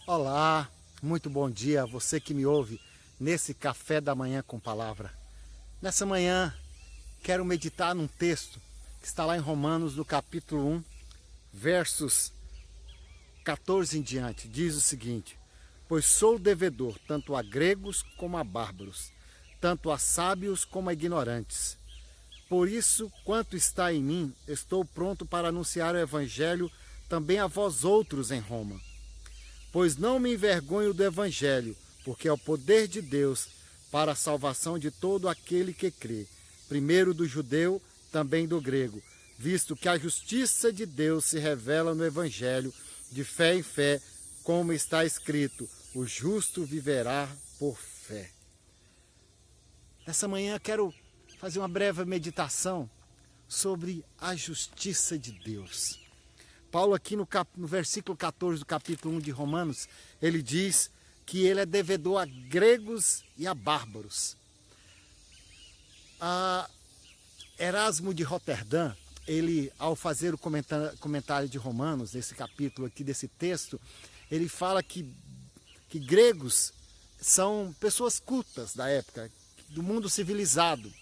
Olá, muito bom dia a você que me ouve nesse café da manhã com palavra. Nessa manhã, quero meditar num texto que está lá em Romanos, no capítulo 1, versos 14 em diante. Diz o seguinte: pois sou devedor tanto a gregos como a bárbaros, tanto a sábios como a ignorantes. Por isso, quanto está em mim, estou pronto para anunciar o evangelho também a vós outros em Roma. Pois não me envergonho do evangelho, porque é o poder de Deus para a salvação de todo aquele que crê, primeiro do judeu, também do grego, visto que a justiça de Deus se revela no evangelho, de fé em fé, como está escrito: o justo viverá por fé. Nessa manhã quero fazer uma breve meditação sobre a justiça de Deus. Paulo aqui no versículo 14 do capítulo 1 de Romanos, ele diz que ele é devedor a gregos e a bárbaros. Erasmo de Roterdã, ele, ao fazer o comentário de Romanos, nesse capítulo aqui, desse texto, ele fala que gregos são pessoas cultas da época, do mundo civilizado.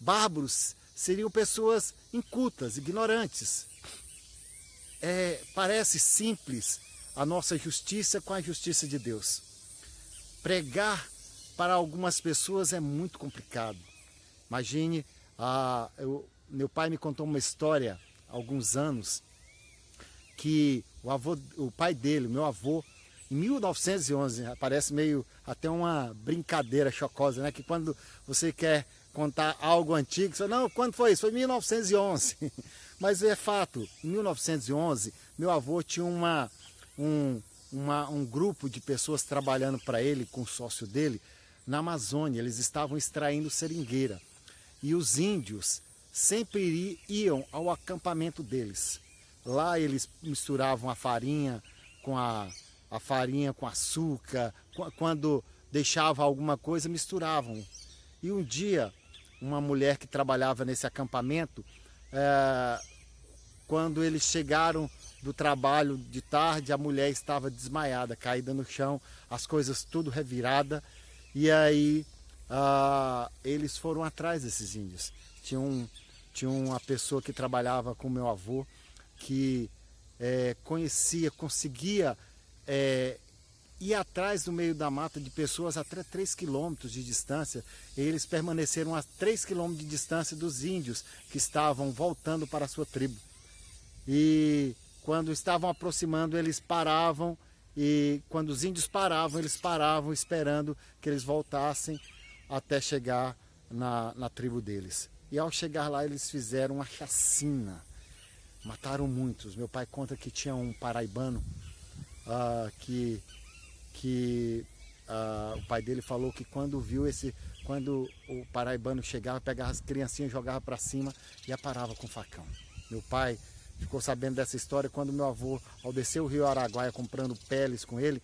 Bárbaros seriam pessoas incultas, ignorantes. Parece simples a nossa justiça com a justiça de Deus. Pregar para algumas pessoas é muito complicado. Imagine, meu pai me contou uma história há alguns anos que o pai dele, meu avô, em 1911, parece meio até uma brincadeira chocosa, né? Que quando você quer contar algo antigo, você fala, não, quando foi isso? Foi em 1911. Mas é fato, em 1911, meu avô tinha um grupo de pessoas trabalhando para ele, com o sócio dele, na Amazônia. Eles estavam extraindo seringueira. E os índios sempre iam ao acampamento deles. Lá eles misturavam a farinha com açúcar. Quando deixava alguma coisa, misturavam. E um dia, uma mulher que trabalhava nesse acampamento, quando eles chegaram do trabalho de tarde, a mulher estava desmaiada, caída no chão, as coisas tudo revirada. E aí eles foram atrás desses índios. Tinha uma pessoa que trabalhava com meu avô que conseguia ir atrás no meio da mata de pessoas até 3 quilômetros de distância. E eles permaneceram a 3 quilômetros de distância dos índios que estavam voltando para a sua tribo. E quando estavam aproximando, eles paravam, e quando os índios paravam, eles paravam esperando que eles voltassem até chegar na tribo deles. E ao chegar lá, eles fizeram uma chacina, mataram muitos. Meu pai conta que tinha um paraibano que o pai dele falou que quando o paraibano chegava, pegava as criancinhas, jogava para cima e aparava com facão. Meu pai ficou sabendo dessa história quando meu avô, ao descer o rio Araguaia comprando peles com ele,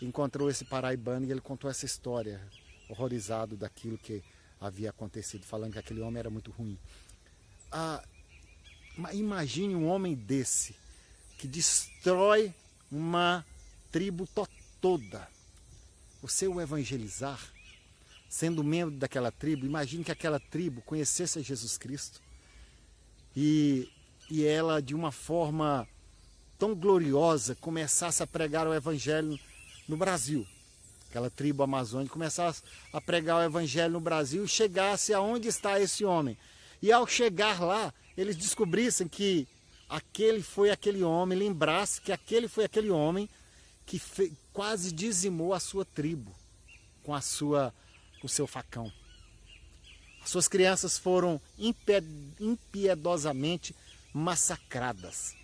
encontrou esse paraibano e ele contou essa história, horrorizado daquilo que havia acontecido, falando que aquele homem era muito ruim. Imagine um homem desse, que destrói uma tribo toda. Você o evangelizar, sendo membro daquela tribo, imagine que aquela tribo conhecesse a Jesus Cristo e ela, de uma forma tão gloriosa, começasse a pregar o evangelho no Brasil. Aquela tribo amazônica começasse a pregar o evangelho no Brasil e chegasse aonde está esse homem. E ao chegar lá, eles descobrissem que aquele foi aquele homem, lembrasse que aquele foi aquele homem que quase dizimou a sua tribo com o seu facão. As suas crianças foram impiedosamente massacradas.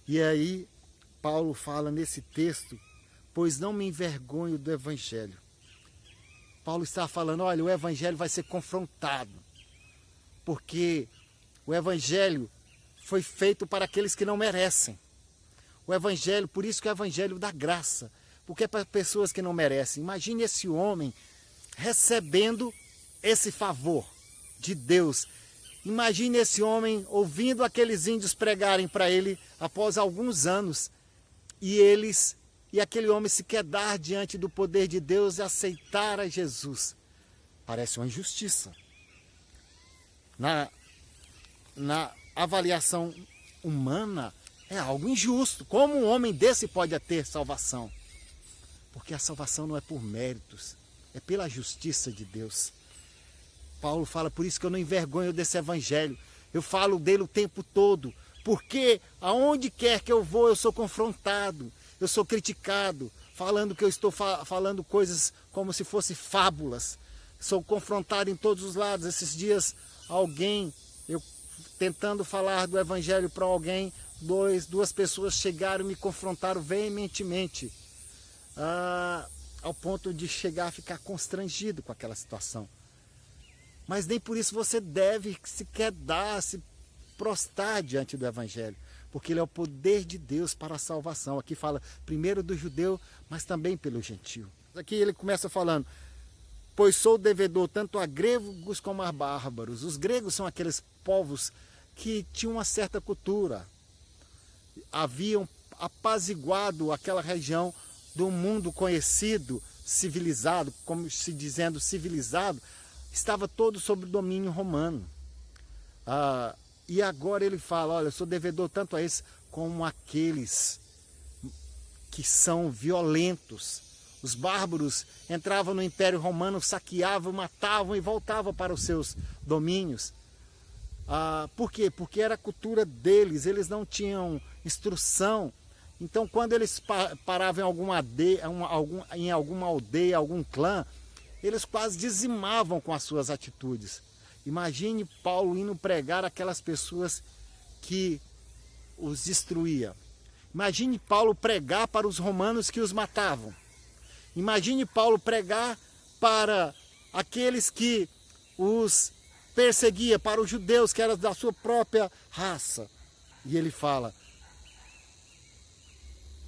E aí Paulo fala nesse texto: pois não me envergonho do evangelho. Paulo está falando, olha, o evangelho vai ser confrontado, porque o evangelho foi feito para aqueles que não merecem. O evangelho, por isso que é o evangelho da graça, porque é para pessoas que não merecem. Imagine esse homem recebendo esse favor de Deus. Imagine esse homem ouvindo aqueles índios pregarem para ele após alguns anos, e eles e aquele homem se quedar diante do poder de Deus e aceitar a Jesus. Parece uma injustiça. Na avaliação humana, é algo injusto. Como um homem desse pode ter salvação? Porque a salvação não é por méritos, é pela justiça de Deus. Paulo fala, por isso que eu não envergonho desse evangelho. Eu falo dele o tempo todo, porque aonde quer que eu vou, eu sou confrontado, eu sou criticado, falando que eu estou falando coisas como se fossem fábulas. Sou confrontado em todos os lados. Esses dias, eu tentando falar do evangelho para alguém, duas pessoas chegaram e me confrontaram veementemente, ao ponto de chegar a ficar constrangido com aquela situação. Mas nem por isso você deve se prostrar diante do evangelho, porque ele é o poder de Deus para a salvação. Aqui fala primeiro do judeu, mas também pelo gentio. Aqui ele começa falando, pois sou devedor tanto a gregos como a bárbaros. Os gregos são aqueles povos que tinham uma certa cultura, haviam apaziguado aquela região do mundo conhecido, civilizado, como se dizendo civilizado, estava todo sob o domínio romano. E agora ele fala, olha, eu sou devedor tanto a esses como aqueles que são violentos. Os bárbaros entravam no Império Romano, saqueavam, matavam e voltavam para os seus domínios. Por quê? Porque era a cultura deles, eles não tinham instrução. Então, quando eles paravam em alguma aldeia, algum clã, eles quase dizimavam com as suas atitudes. Imagine Paulo indo pregar aquelas pessoas que os destruía. Imagine Paulo pregar para os romanos que os matavam. Imagine Paulo pregar para aqueles que os perseguia, para os judeus que eram da sua própria raça. E ele fala,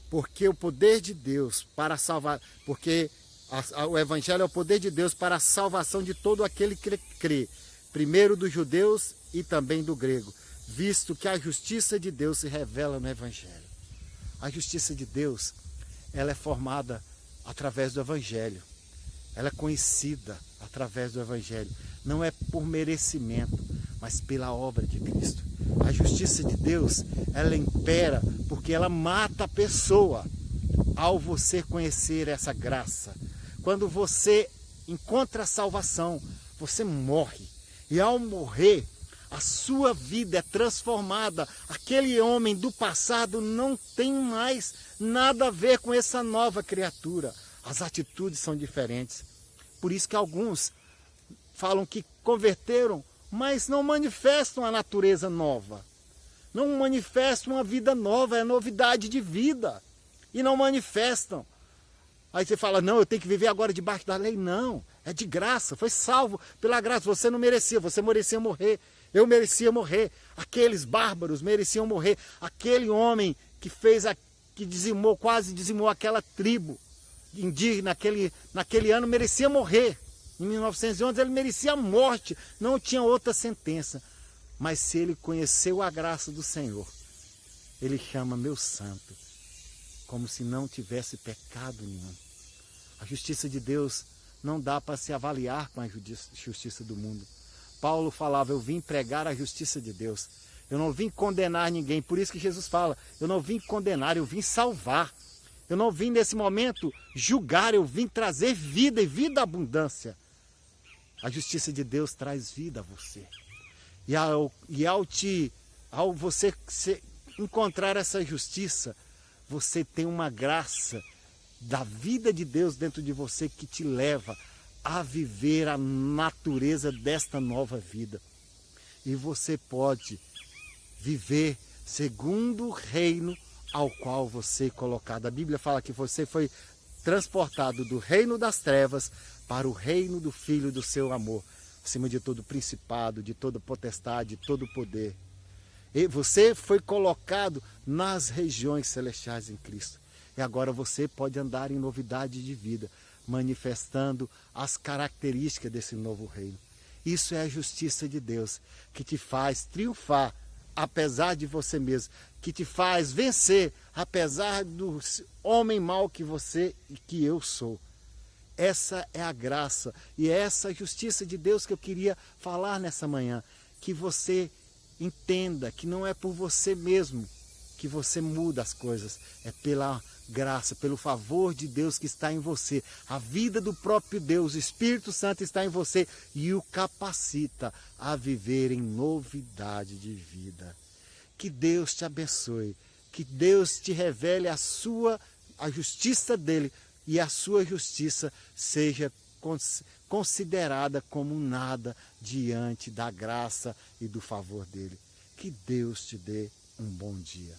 porque o poder de Deus para salvar, porque o evangelho é o poder de Deus para a salvação de todo aquele que crê, primeiro dos judeus e também do grego, visto que a justiça de Deus se revela no evangelho. A justiça de Deus, ela é formada através do evangelho. Ela é conhecida através do evangelho. Não é por merecimento, mas pela obra de Cristo. A justiça de Deus, ela impera porque ela mata a pessoa ao você conhecer essa graça. Quando você encontra a salvação, você morre. E ao morrer, a sua vida é transformada. Aquele homem do passado não tem mais nada a ver com essa nova criatura. As atitudes são diferentes. Por isso que alguns falam que converteram, mas não manifestam a natureza nova. Não manifestam uma vida nova, é novidade de vida. E não manifestam. Aí você fala, não, eu tenho que viver agora debaixo da lei. Não, é de graça, foi salvo pela graça. Você não merecia, você merecia morrer. Eu merecia morrer. Aqueles bárbaros mereciam morrer. Aquele homem que quase dizimou aquela tribo indígena naquele ano merecia morrer. Em 1911 ele merecia a morte, não tinha outra sentença. Mas se ele conheceu a graça do Senhor, ele chama meu santo, como se não tivesse pecado nenhum. A justiça de Deus não dá para se avaliar com a justiça do mundo. Paulo falava, eu vim pregar a justiça de Deus. Eu não vim condenar ninguém. Por isso que Jesus fala, eu não vim condenar, eu vim salvar. Eu não vim nesse momento julgar, eu vim trazer vida e vida abundância. A justiça de Deus traz vida a você. Ao você encontrar essa justiça, você tem uma graça da vida de Deus dentro de você que te leva a viver a natureza desta nova vida. E você pode viver segundo o reino ao qual você é colocado. A Bíblia fala que você foi transportado do reino das trevas para o reino do Filho do seu amor, acima de todo principado, de toda potestade, de todo poder. E você foi colocado nas regiões celestiais em Cristo. E agora você pode andar em novidade de vida, manifestando as características desse novo reino. Isso é a justiça de Deus, que te faz triunfar, apesar de você mesmo, que te faz vencer, apesar do homem mau que você e que eu sou. Essa é a graça e é essa justiça de Deus que eu queria falar nessa manhã. Que você entenda que não é por você mesmo que você muda as coisas, é pela graça, pelo favor de Deus que está em você. A vida do próprio Deus, o Espírito Santo está em você e o capacita a viver em novidade de vida. Que Deus te abençoe, que Deus te revele a justiça dele e a sua justiça seja considerada como nada diante da graça e do favor dele. Que Deus te dê um bom dia.